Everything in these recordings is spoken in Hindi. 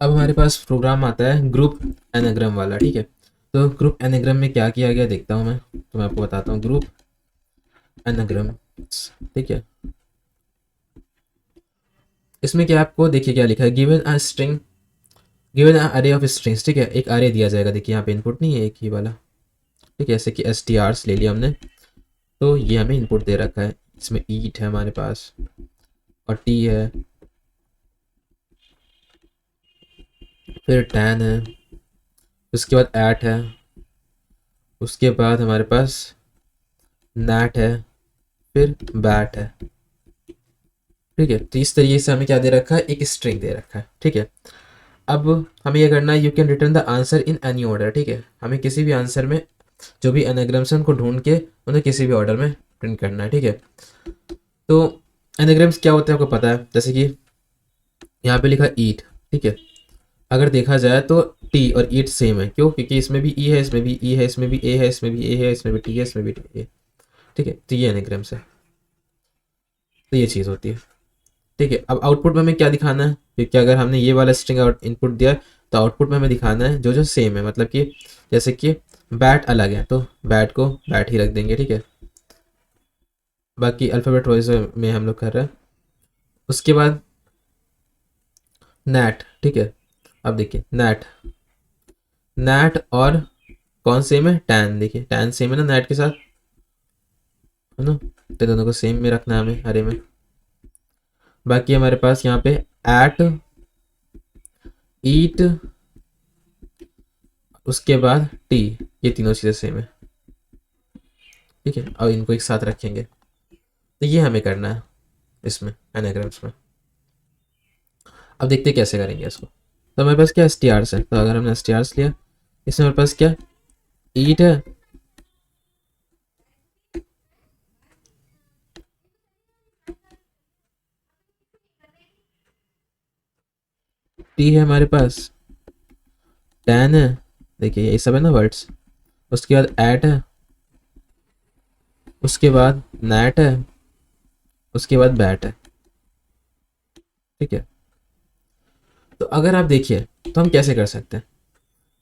अब हमारे पास प्रोग्राम आता है ग्रुप एनाग्राम वाला। ठीक है, तो ग्रुप एनाग्राम में क्या किया गया देखता हूँ मैं, तो मैं आपको बताता हूँ ग्रुप एनाग्राम। ठीक है, इसमें क्या आपको देखिए क्या लिखा है, given a string, given a अरे ऑफ स्ट्रिंग्स। ठीक है, एक अरे दिया जाएगा, देखिए यहाँ पे इनपुट नहीं है, एक ही वाला। ठीक है, जैसे कि एस टी आर्स ले लिया हमने, तो ये हमें इनपुट दे रखा है। इसमें ईट है हमारे पास, और टी है, फिर टैन है, उसके बाद एट है, उसके बाद हमारे पास नैट है, फिर बैट है। ठीक है, तो इस तरीके से हमें क्या दे रखा है, एक स्ट्रिंग दे रखा है। ठीक है, अब हमें ये करना है, you can return the answer in any order. ठीक है, हमें किसी भी आंसर में जो भी एनाग्राम्स हैं उनको ढूंढ के उन्हें किसी भी ऑर्डर में प्रिंट करना है। ठीक है, तो एनाग्राम्स क्या होते हैं आपको पता है, जैसे कि यहाँ पे लिखा ईट। ठीक है, अगर देखा जाए तो टी और ईट सेम है, क्यों? क्योंकि इसमें भी ई है, इसमें भी ई है, इसमें भी ए है, इसमें भी ए है, इसमें भी टी है, इसमें भी टी है। ठीक है, तो ये एनाग्राम्स है, तो ये चीज़ होती है। ठीक है, अब आउटपुट में हमें क्या दिखाना है, क्योंकि अगर हमने ये वाला स्ट्रिंग आउट इनपुट दिया तो आउटपुट में हमें दिखाना है जो जो सेम है, मतलब कि जैसे कि बैट अलग है तो बैट को बैट ही रख देंगे। ठीक है, बाकी अल्फ़ाबेट वाइज में हम लोग कर रहे हैं। उसके बाद नैट। ठीक है, अब देखिए नैट, नैट और कौन सेम है, टैन। देखिए टैन सेम है ना नैट के साथ, है ना, तो दोनों को सेम में रखना है हमें अरे में। बाकी हमारे पास यहाँ पे एट, ईट, उसके बाद टी, ये तीनों चीज़ें सेम है। ठीक है, अब इनको एक साथ रखेंगे, तो ये हमें करना है इसमें एनाग्राम्स में। अब देखते हैं कैसे करेंगे इसको। तो हमारे पास क्या एस टी आर्स है, तो अगर हमने एस टी आर्स लिया, इसमें हमारे पास क्या ईट है, टी है हमारे पास, टैन है, देखिए यही सब है ना वर्ड्स। उसके बाद एट है, उसके बाद नैट है, उसके बाद बैट है। ठीक है, तो अगर आप देखिए तो हम कैसे कर सकते हैं,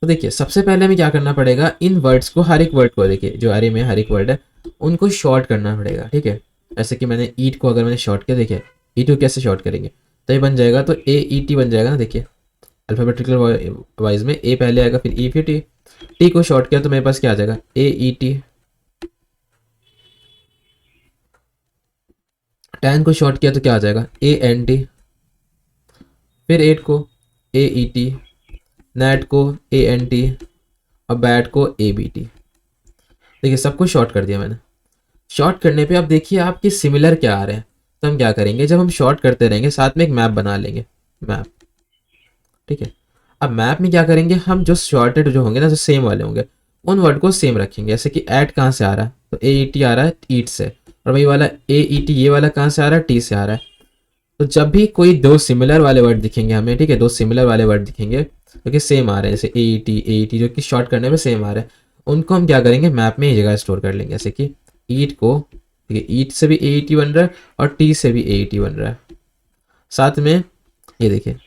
तो देखिए सबसे पहले हमें क्या करना पड़ेगा, इन वर्ड्स को, हर एक वर्ड को, देखिए जो अरे में हर एक वर्ड है उनको शॉर्ट करना पड़ेगा। ठीक है, जैसे कि मैंने ईट को अगर मैंने शॉर्ट किया, देखिए ईट को कैसे शॉर्ट करेंगे, तो ये बन जाएगा, तो ए ई टी बन जाएगा ना। देखिए अल्फ़ाबेटिकल वाइज में ए पहले आएगा, फिर ई, फिर टी। टी को शॉर्ट किया तो मेरे पास क्या आ जाएगा, ए ई टी। टैन को शॉर्ट किया तो क्या आ जाएगा, ए एन टी। फिर एट को ए ई टी, नेट को ए एन टी, और बैट को ए बी टी। देखिए सबको शॉर्ट कर दिया मैंने। शॉर्ट करने पे अब देखिए आपके सिमिलर क्या आ रहे हैं, तो हम क्या करेंगे, जब हम शॉर्ट करते रहेंगे साथ में एक मैप बना लेंगे, मैप। ठीक है, अब मैप में क्या करेंगे, हम जो शॉर्टेड जो होंगे ना, जो सेम वाले होंगे, उन वर्ड को सेम रखेंगे। जैसे कि एट कहाँ से आ रहा है, तो ए ई टी आ रहा है ईट से, और वही वाला ए ई टी ये वाला कहाँ से आ रहा है, टी से आ रहा है। तो जब भी कोई दो सिमिलर वाले वर्ड दिखेंगे हमें, ठीक है, दो सिमिलर वाले वर्ड दिखेंगे जो कि सेम आ रहे हैं, जैसे ए ई टी जो कि शॉर्ट करने में सेम आ रहे हैं, उनको हम क्या करेंगे, मैप में एक जगह स्टोर कर लेंगे। जैसे कि ईट को, ठीक है, ईट से भी ए ई टी बन रहा है और टी से भी ए ई टी बन रहा है। साथ में ये देखिए,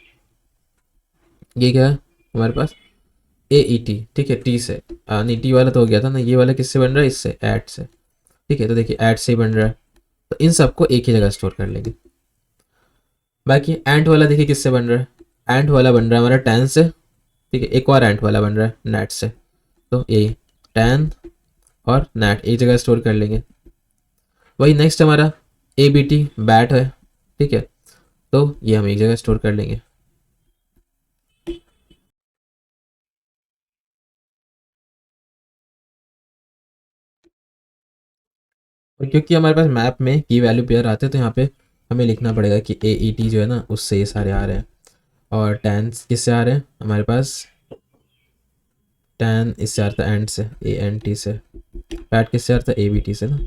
ये क्या है हमारे पास, ए ई टी। ठीक है, टी से, नहीं टी वाला तो हो गया था ना, ये वाला किससे बन रहा है, इससे, ऐट से। ठीक है, तो देखिए ऐट से ही बन रहा है, तो इन सबको एक ही जगह स्टोर कर लेंगे। बाकी एंट वाला देखिए किससे बन रहा है, एंट वाला बन रहा है हमारा टैन से। ठीक है, एक और एंट वाला बन रहा है नेट से, तो यही टैन और नेट एक जगह स्टोर कर लेंगे। वही नेक्स्ट हमारा ए बी टी बैट है। ठीक है, तो ये हम एक जगह स्टोर कर लेंगे। और क्योंकि हमारे पास मैप में की वैल्यू पेयर आते हैं, तो यहाँ पे हमें लिखना पड़ेगा कि ए ई टी जो है ना उससे ये सारे आ रहे हैं, और टैन किससे आ रहे हैं हमारे पास, टैन इससे आ रहा था एंड से, ए एन टी से। बैट किससे आ रहा था, ए बी टी से ना।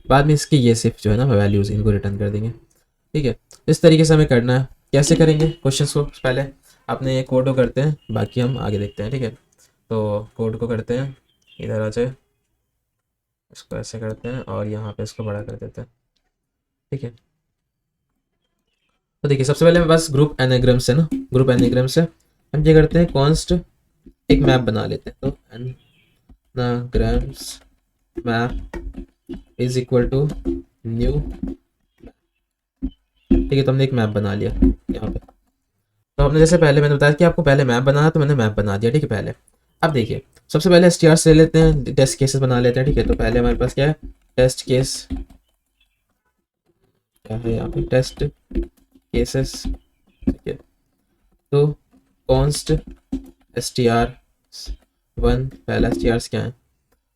बाद में इसकी ये सिर्फ जो है ना वैल्यूज़ इनको रिटर्न कर देंगे। ठीक है, इस तरीके से हमें करना है। कैसे करेंगे क्वेश्चन को, पहले अपने ये कोड को करते हैं, बाकी हम आगे देखते हैं। ठीक है, तो कोड को करते हैं, इधर आ जाए, इसको ऐसे करते हैं और यहाँ पे इसको बड़ा कर देते हैं। ठीक है, तो देखिए सबसे पहले मेरे पास ग्रुप एनाग्राम से ना, ग्रुप एनाग्राम से हम क्या करते हैं, कॉन्स्ट एक मैप बना लेते हैं, तो anagrams map is equal to new, ठीक है। तो हमने एक मैप बना लिया यहाँ पे। तो हमने जैसे पहले मैंने बताया कि आपको पहले मैप बनाना, तो मैंने मैप बना दिया, ठीक है पहले। अब देखिए सबसे पहले str से ले लेते हैं, टेस्ट केसेस बना लेते हैं, ठीक है। तो पहले हमारे पास क्या है, टेस्ट केस क्या है यहाँ पे, टेस्ट केसेस, ठीक है। तो कॉन्स्ट str वन, पहला strs क्या है,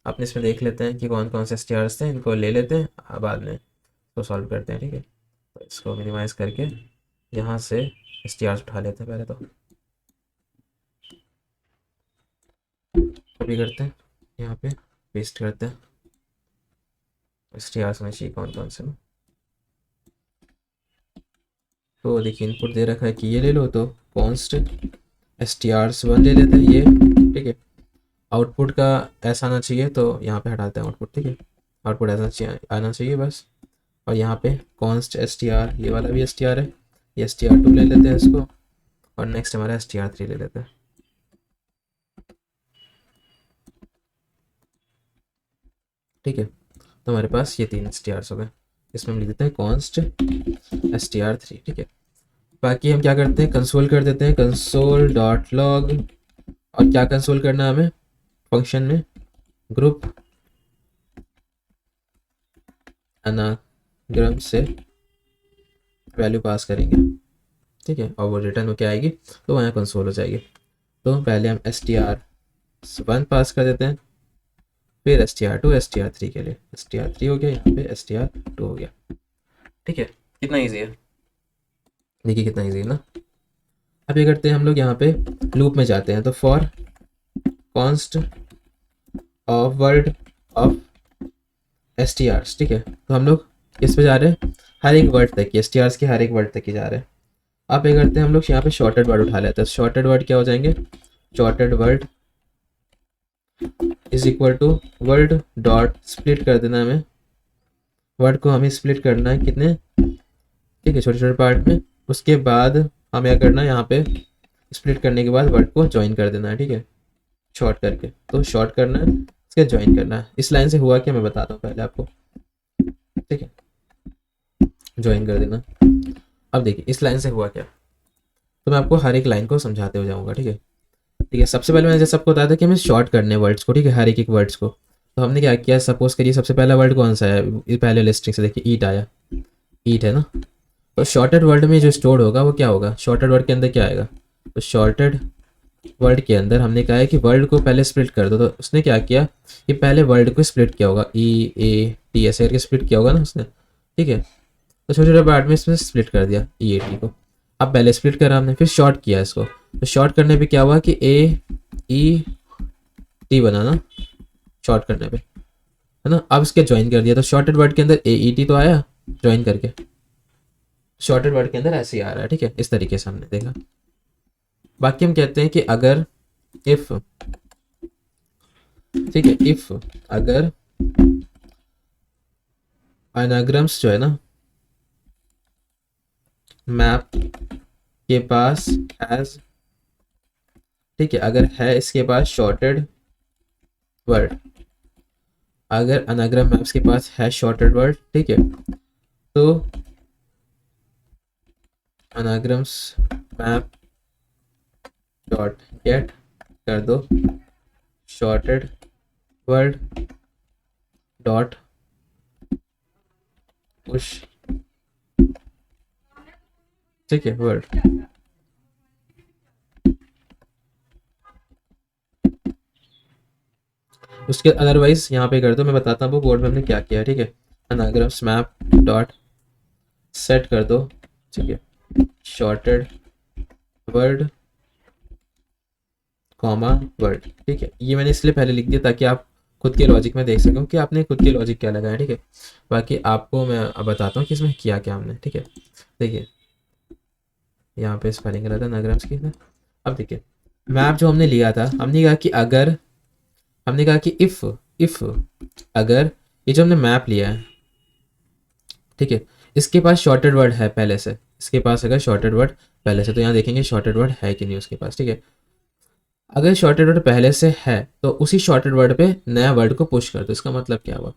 आपने इसमें देख लेते हैं कि कौन कौन से strs थे, इनको ले लेते हैं, बाद में इसको सॉल्व करते हैं, ठीक है। तो इसको मिनिमाइज करके यहाँ से strs उठा लेते हैं पहले, तो कॉपी करते हैं, यहाँ पे पेस्ट करते हैं, strs में चाहिए कौन कौन से ना। तो देखिए इनपुट दे रखा है कि ये ले लो, तो कॉन्स्ट strs1 ले लेते हैं ये, ठीक है। आउटपुट का ऐसा आना चाहिए, तो यहाँ पे हटाते हैं आउटपुट, ठीक है। आउटपुट ऐसा आना चाहिए बस। और यहाँ पे कॉन्स्ट str, ये वाला भी str है, ये str2 ले लेते हैं इसको, और नेक्स्ट हमारा str3 ले लेते हैं, ठीक है। तो हमारे पास ये 3 strs हो गए। इसमें हम लिख देते हैं कॉन्स्ट str3, ठीक है। बाकी हम क्या करते हैं, कंसोल कर देते हैं, कंसोल डॉट लॉग। और क्या कंसोल करना है हमें, फंक्शन में ग्रुप एनाग्राम से वैल्यू पास करेंगे, ठीक है। और वो रिटर्न होके आएगी, तो वहाँ कंसोल हो जाएगी। तो पहले हम str1 पास कर देते हैं, फिर str2 str3 के लिए, str3 हो गया, यहाँ पे str2 हो गया, ठीक है। कितना ईजी है, देखिए कितना ईजी है ना। अब ये करते हैं हम लोग, यहाँ पे लूप में जाते हैं, तो for const of word of strs, ठीक है। तो हम लोग किस पे जा रहे हैं, हर एक वर्ड तक की, strs के हर एक वर्ड तक की जा रहे हैं। अब ये करते हैं हम लोग, यहाँ पे शॉर्टेड वर्ड उठा लेते हैं। शॉर्टेड वर्ड क्या हो जाएंगे, shorted word is equal to word dot split कर देना है हमें, वर्ड को हमें स्प्लिट करना है कितने, ठीक है, छोटे छोटे पार्ट में। उसके बाद हमें क्या करना है, यहाँ पे स्प्लिट करने के बाद वर्ड को ज्वाइन कर देना है, ठीक है, शॉर्ट करके। तो शॉर्ट करना है, इसके ज्वाइन करना है। इस लाइन से हुआ क्या मैं बताता हूँ पहले आपको, ठीक है, ज्वाइन कर देना। अब देखिए इस लाइन से हुआ क्या, तो मैं आपको हर एक लाइन को समझाते हो जाऊँगा, ठीक है। ठीक है, सबसे पहले मैंने जैसे आपको बताया था कि हमें शॉर्ट करने वर्ड्स को, ठीक है, हर एक एक वर्ड्स को। तो हमने क्या किया, सपोज करिए सबसे पहला वर्ड कौन सा है, पहले लिस्टिंग से देखिए ईट आया, ईट है ना। तो शॉर्टेड वर्ड में जो स्टोर होगा वो क्या होगा, शॉर्टेड वर्ड के अंदर क्या आएगा, तो शॉर्टेड वर्ड के अंदर हमने कहा है कि वर्ड को पहले स्प्लिट कर दो। तो उसने क्या किया, कि पहले वर्ड को स्प्लिट किया होगा, ई ए टी ऐसे करके स्प्लिट किया होगा ना उसने, ठीक है। तो छोटे छोटे पार्ट में इसमें स्प्लिट कर दिया ई ए टी को। अब पहले स्प्लिट करा हमने, फिर शॉर्ट किया इसको। तो शॉर्ट करने पे क्या हुआ कि ए ई टी बना ना, शॉर्ट करने पे, है ना। अब इसके ज्वाइन कर दिया, तो शॉर्टेड वर्ड के अंदर ए ई टी तो आया ज्वाइन करके, शॉर्टेड वर्ड के अंदर ऐसे ही आ रहा है, ठीक है। इस तरीके से हमने देखा। बाकी हम कहते हैं कि अगर इफ, ठीक है, इफ अगर एनाग्राम्स जो है ना मैप के पास हैज, ठीक है, अगर है इसके पास शॉर्टेड वर्ड, अगर एनाग्राम मैप्स के पास है शॉर्टेड वर्ड, ठीक है, तो एनाग्राम्स मैप डॉट गेट कर दो शॉर्टेड वर्ड डॉट पुश, ठीक है, वर्ड। उसके अदरवाइज यहाँ पे कर दो, मैं बताता हूँ कोड में हमने क्या किया है, ठीक है। एनाग्राम्स मैप डॉट सेट कर दो, ठीक है, शॉर्टेड वर्ड कॉमा वर्ड, ठीक है। ये मैंने इसलिए पहले लिख दिया ताकि आप खुद के लॉजिक में देख सको कि आपने खुद के लॉजिक क्या लगाया, ठीक है। बाकी आपको मैं अब बताता हूँ कि इसमें किया क्या हमने, ठीक है। देखिए यहाँ पे स्पेलिंग गलत है एनाग्राम्स की ना। अब देखिए मैप जो हमने लिया था, हमने कहा कि अगर, हमने कहा कि इफ अगर ये जो हमने मैप लिया है, ठीक है, इसके पास शॉर्टेड वर्ड है पहले से, इसके पास अगर शॉर्टेड वर्ड पहले से, तो यहाँ देखेंगे शॉर्टेड वर्ड है कि नहीं उसके पास, ठीक है। अगर शॉर्टेड वर्ड पहले से है तो उसी शॉर्टेड वर्ड पे नया वर्ड को पुश कर दो, इसका मतलब क्या हुआ,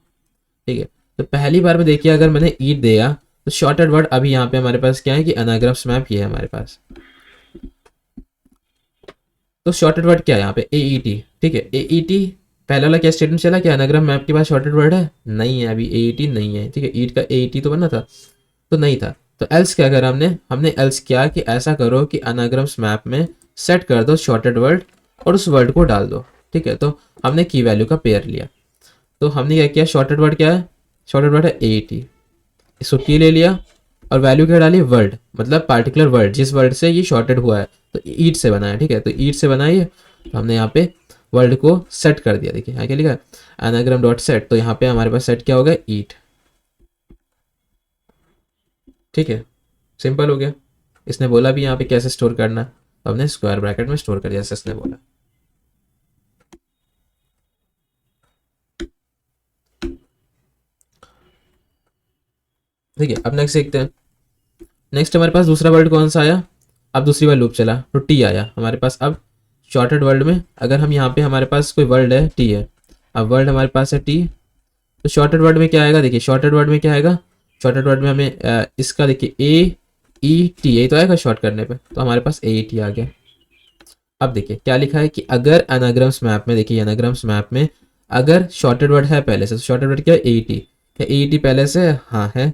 ठीक है। तो पहली बार में देखिए अगर मैंने ईट दिया तो शॉर्टेड वर्ड अभी यहाँ पे हमारे पास क्या है कि अनाग्राम्स मैप ये है हमारे पास, तो शॉर्टेड वर्ड क्या है यहाँ पे ए ई टी, ठीक है। ए ई टी पहला वाला क्या स्टेटमेंट चला कि अनाग्राम मैप के पास शॉर्टेड वर्ड है, नहीं है अभी ए ई टी नहीं है, ठीक है। ईट का ए ई टी तो बना था, तो नहीं था, तो एल्स क्या करा हमने हमने एल्स किया कि ऐसा करो कि अनाग्राम्स मैप में सेट कर दो शॉर्टेड वर्ड और उस वर्ड को डाल दो, ठीक है। तो हमने की वैल्यू का पेयर लिया, तो हमने क्या किया, शॉर्टेड वर्ड क्या है, शॉर्टेड वर्ड है ए ई टी, इसको की ले लिया और वैल्यू क्या डाली, वर्ड, मतलब पार्टिकुलर वर्ड जिस वर्ड से ये शॉर्टेड हुआ है, तो ईट से बना है, ठीक है। तो ईट से बना है, तो हमने यहाँ पे वर्ड को सेट कर दिया, देखिए यहाँ क्या लिखा है एनाग्राम डॉट सेट, तो यहाँ पे हमारे पास सेट क्या हो गया, ईट, ठीक है। सिंपल हो गया। इसने बोला भी यहाँ पे कैसे स्टोर करना, तो हमने स्क्वायर ब्रैकेट में स्टोर कर दिया जैसे इसने बोला। ठीक है, अब नेक्स्ट देखते हैं। नेक्स्ट हमारे पास दूसरा वर्ड कौन सा आया, अब दूसरी बार लूप चला तो टी आया हमारे पास। अब शॉर्टेड वर्ड में अगर हम यहाँ पे हमारे पास कोई वर्ड है टी है, अब वर्ड हमारे पास है टी, तो शॉर्टेड वर्ड में क्या आएगा, देखिए शॉर्टेड वर्ड में क्या आएगा, शॉर्टेड वर्ड में हमें इसका देखिए ए ई टी यही तो आएगा शॉर्ट करने पे, तो हमारे पास ए ई टी आ गया। अब देखिए क्या लिखा है कि अगर एनाग्राम्स मैप में, देखिए एनाग्राम्स मैप में अगर शॉर्टेड वर्ड है पहले से, तो शॉर्टेड वर्ड क्या है ए ई टी, क्या ए ई टी पहले से हाँ है,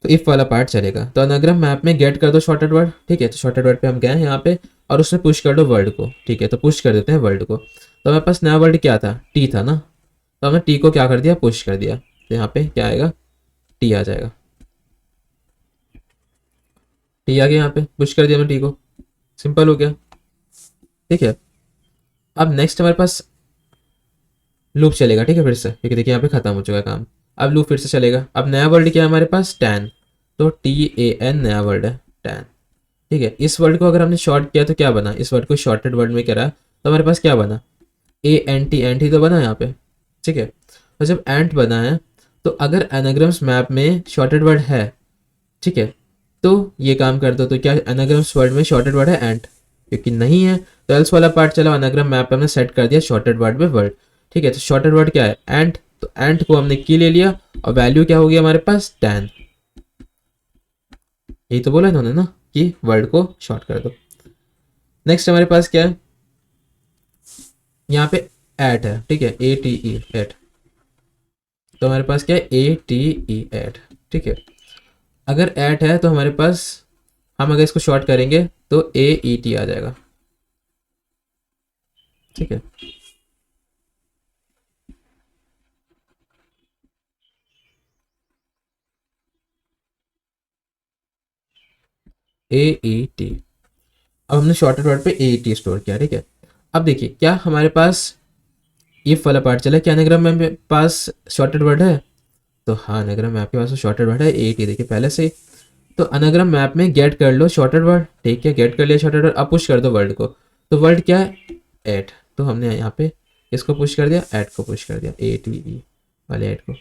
तो इफ वाला पार्ट चलेगा। तो अनाग्राम मैप में गेट कर दो शॉर्टेड वर्ड, ठीक है। तो शॉर्टेड वर्ड पे हम गए यहाँ पे और उसमें पुश कर दो वर्ड को, ठीक है। तो पुश कर देते हैं वर्ड को, तो हमारे पास नया वर्ड क्या था, टी था ना, तो हमने टी को क्या कर दिया, पुश कर दिया, तो यहाँ पे क्या आएगा, टी आ जाएगा, टी आ गया, यहाँ पे पुश कर दिया हमने टी को, सिंपल हो गया, ठीक है। अब नेक्स्ट हमारे पास लूप चलेगा, ठीक है, फिर से, क्योंकि देखिए यहाँ पे खत्म हो चुका है काम। अब लूप फिर से चलेगा। अब नया वर्ड क्या है हमारे पास, टैन, तो टी ए एन नया वर्ड है टैन, ठीक है। इस वर्ड को अगर हमने शॉर्ट किया तो क्या बना, इस वर्ड को शॉर्टेड वर्ड में करा तो हमारे पास क्या बना, ए एन टी, एंट ही तो बना यहाँ पे, ठीक है। और जब एंट बना है तो अगर एनाग्राम्स मैप में शॉर्टेड वर्ड है, ठीक है, तो ये काम कर दो, तो क्या एनाग्राम्स वर्ड में शॉर्टेड वर्ड है एंट, क्योंकि नहीं है तो एल्स वाला पार्ट चला, एनाग्राम मैप पे हमने सेट कर दिया शॉर्टेड वर्ड में वर्ड, ठीक है। तो शॉर्टेड वर्ड क्या है एंट, तो एंट को हमने की ले लिया और वैल्यू क्या होगी हमारे पास टैन, यही तो बोला इन्होंने ना कि वर्ड को शॉर्ट कर दो। नेक्स्ट हमारे पास क्या है, यहाँ पे एट है, ठीक है, ए टी ई एट, तो हमारे पास क्या है ए टी ई एट, ठीक है। अगर एट है तो हमारे पास, हम अगर इसको शॉर्ट करेंगे तो ए ई टी आ जाएगा, ठीक है। ए ई टी, अब हमने शॉर्टेड वर्ड पे ए ई टी स्टोर किया, ठीक है। अब देखिए क्या हमारे पास इफ वाला पार्ट चला, क्या एनाग्राम में पास शॉर्टेड वर्ड है, तो हाँ एनाग्राम में आपके पास शॉर्टेड वर्ड है ए ई टी, देखिए पहले से ही। तो अनाग्राम मैप में गेट कर लो शॉर्टेड वर्ड, ठीक है, गेट कर लिया शॉर्टेड वर्ड, अब पुश कर दो वर्ड को, तो वर्ड क्या है एट, तो हमने यहाँ पे इसको पुश कर दिया, एट को पुश कर दिया, ए टी ई वाले एट को।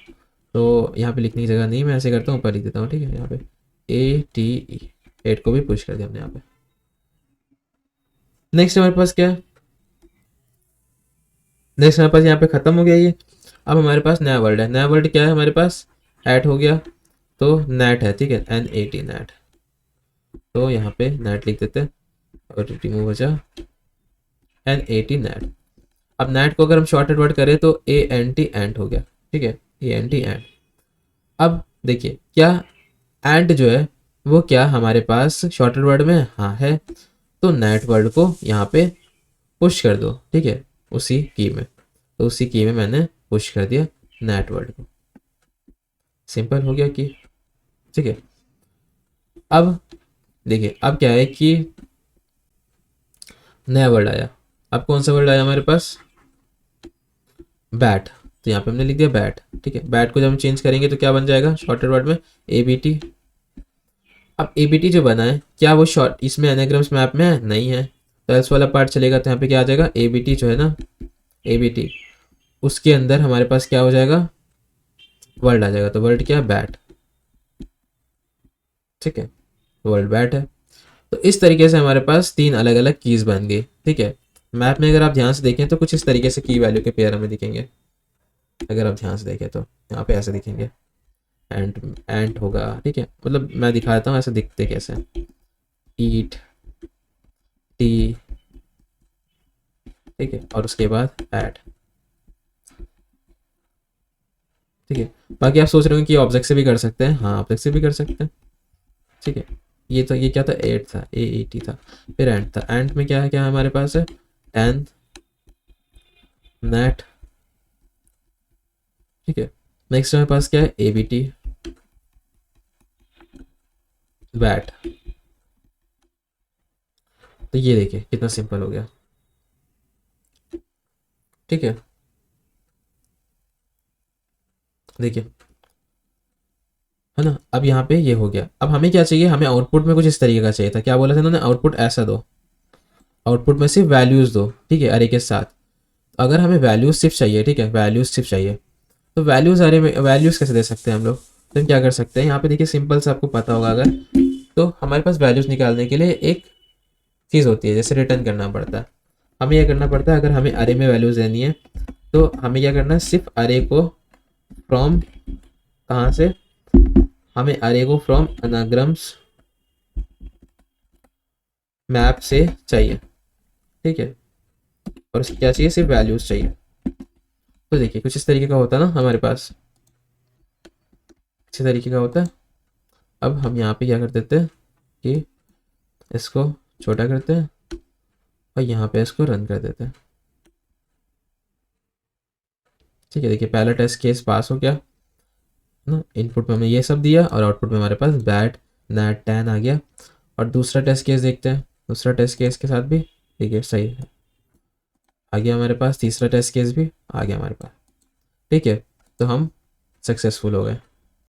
तो यहाँ पे लिखने की जगह नहीं, मैं ऐसे करता हूँ ऊपर लिख देता हूँ, ठीक है। यहाँ पे ए टी ई एट को भी पुश कर दिया हमने यहाँ पे। नेक्स्ट हमारे पास क्या है, नेक्स्ट हमारे पास यहाँ पे खत्म हो गया ये। अब हमारे पास नया वर्ड है, नया वर्ड क्या है हमारे पास, एट हो गया, तो नेट है, ठीक है, एन ए टी नेट, तो यहाँ पे नेट लिख देते हैं और रिमूव हो जा एन ए टी नेट। अब नेट को अगर हम शॉर्टेड वर्ड करें तो ए एन टी एंट हो गया, ठीक है, ए एन टी एंट। अब देखिए क्या एंट जो है वो क्या हमारे पास शॉर्टेड वर्ड में हाँ है, तो नेट वर्ड को यहाँ पे पुश कर दो, ठीक है, उसी की में, तो उसी की में मैंने पुश कर दिया नेट वर्ड को, सिंपल हो गया कि, ठीक है। अब देखिए अब क्या है कि नया वर्ड आया, अब कौन सा वर्ड आया हमारे पास, बैट, तो यहाँ पे हमने लिख दिया बैट, ठीक है। बैट को जब हम चेंज करेंगे तो क्या बन जाएगा शॉर्टेड वर्ड में ए बी टी। अब ए बी टी जो बना है क्या वो शॉर्ट इसमें एनाग्राम्स मैप में है, नहीं है, तो एल्स वाला पार्ट चलेगा, तो यहाँ पे क्या आ जाएगा ए बी टी जो है ना, ए बी टी उसके अंदर हमारे पास क्या हो जाएगा वर्ड आ जाएगा, तो वर्ड क्या है बैट, ठीक है, वर्ड बैट है। तो इस तरीके से हमारे पास 3 अलग अलग कीज़ बन गई। ठीक है, मैप में अगर आप ध्यान से देखें तो कुछ इस तरीके से की वैल्यू के पेयर हमें दिखेंगे। अगर आप ध्यान से देखें तो यहाँ पे ऐसे दिखेंगे, एंड एंड होगा। ठीक है, मतलब मैं दिखा देता हूँ ऐसे दिखते कैसे, ईट, टी, ठीक है, और उसके बाद ऐड। ठीक है, बाकी आप सोच रहे हो कि ऑब्जेक्ट से भी कर सकते हैं, हाँ ऑब्जेक्ट से भी कर सकते हैं। ठीक है, ये तो ये क्या था, एट था, ए ई टी था, फिर एंड था। एंड में क्या है, क्या हमारे पास है, टेंथ, नेट। ठीक है, नेक्स्ट हमारे पास क्या है, ए बी टी, वैट। तो ये देखिए कितना सिंपल हो गया। ठीक है, देखिए, है ना। अब यहाँ पे ये हो गया। अब हमें क्या चाहिए, हमें आउटपुट में कुछ इस तरीके का चाहिए था। क्या बोला था इन्होंने, आउटपुट ऐसा दो, आउटपुट में सिर्फ वैल्यूज़ दो। ठीक है, अरे के साथ। अगर हमें वैल्यूज सिर्फ चाहिए, ठीक है, वैल्यूज सिर्फ चाहिए, तो वैल्यूज़ अरे में वैल्यूज़ कैसे दे सकते हैं हम लोग। तो हम क्या कर सकते हैं, यहाँ पे देखिए सिंपल से आपको पता होगा अगर, तो हमारे पास वैल्यूज़ निकालने के लिए एक चीज़ होती है, जैसे रिटर्न करना पड़ता है। हमें यह करना पड़ता है, अगर हमें अरे में वैल्यूज़ देनी है तो हमें क्या करना है, सिर्फ अरे को फ्रॉम, कहाँ से, हमें अरे को फ्रॉम अनाग्रम्स मैप से चाहिए। ठीक है, और उसकी क्या चाहिए, सिर्फ वैल्यूज़ चाहिए। तो देखिए कुछ इस तरीके का होता है ना हमारे पास, इसी तरीके का होता है। अब हम यहाँ पे क्या कर देते हैं कि इसको छोटा करते हैं और यहाँ पे इसको रन कर देते हैं। ठीक है, देखिए पहला टेस्ट केस पास हो गया ना, इनपुट में हमने ये सब दिया और आउटपुट में हमारे पास बैट नैट टैन आ गया। और दूसरा टेस्ट केस देखते हैं, दूसरा टेस्ट केस के साथ भी ठीक है, सही है, आ गया हमारे पास। तीसरा टेस्ट केस भी आ गया हमारे पास। ठीक है, तो हम सक्सेसफुल हो गए।